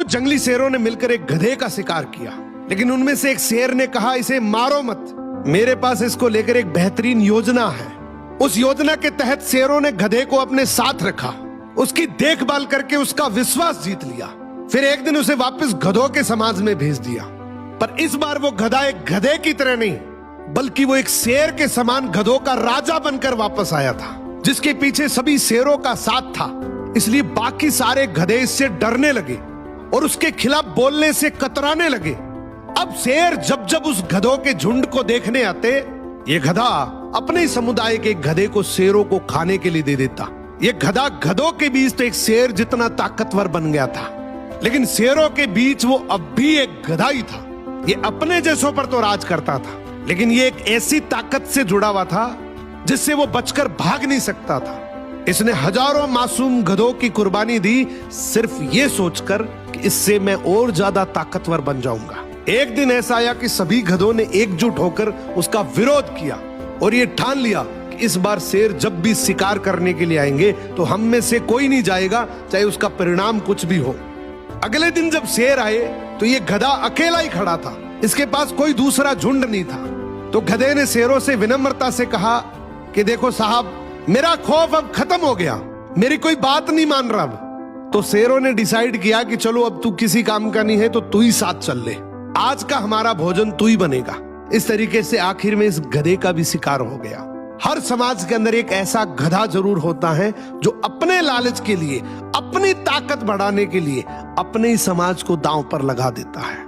जंगली शेरों ने मिलकर एक गधे का शिकार किया, लेकिन उनमें से एक शेर ने कहा, इसे मारो मत, मेरे पास इसको लेकर एक बेहतरीन योजना है। उस योजना के तहत शेरों ने गधे को अपने साथ रखा, उसकी देखभाल करके उसका विश्वास जीत लिया। फिर एक दिन उसे वापस गधों के समाज में भेज दिया, पर इस बार वो गधा एक गधे की तरह नहीं, बल्कि वो एक शेर के समान गधों का राजा बनकर वापस आया था, जिसके पीछे सभी शेरों का साथ था। इसलिए बाकी सारे गधे इससे डरने लगे और उसके खिलाफ बोलने से कतराने लगे। अब शेर जब जब उस गधों के झुंड को देखने आते, ये गधा अपने समुदाय के गधे को शेरों को खाने के लिए दे देता। ये गधा गधों के बीच तो एक शेर जितना ताकतवर बन गया था, लेकिन शेरों के बीच वो अब भी एक गधा ही था। ये अपने जैसों पर तो राज करता था, लेकिन ये एक ऐसी ताकत से जुड़ा हुआ था जिससे वो बचकर भाग नहीं सकता था। इसने हजारों मासूम गधों की कुर्बानी दी, सिर्फ ये सोचकर कि इससे मैं और ज्यादा ताकतवर बन जाऊंगा। एक दिन ऐसा आया कि सभी गधों ने एकजुट होकर उसका विरोध किया और ये ठान लिया कि इस बार शेर जब भी शिकार करने के लिए आएंगे तो हम में से कोई नहीं जाएगा, चाहे उसका परिणाम कुछ भी हो। अगले दिन जब शेर आए तो ये गधा अकेला ही खड़ा था, इसके पास कोई दूसरा झुंड नहीं था। तो गधे ने शेरों से विनम्रता से कहा कि देखो साहब, मेरा खौफ अब खत्म हो गया, मेरी कोई बात नहीं मान रहा अब। तो शेरों ने डिसाइड किया कि चलो अब तू किसी काम का नहीं है तो तू ही साथ चल ले, आज का हमारा भोजन तू ही बनेगा। इस तरीके से आखिर में इस गधे का भी शिकार हो गया। हर समाज के अंदर एक ऐसा गधा जरूर होता है जो अपने लालच के लिए, अपनी ताकत बढ़ाने के लिए अपने ही समाज को दांव पर लगा देता है।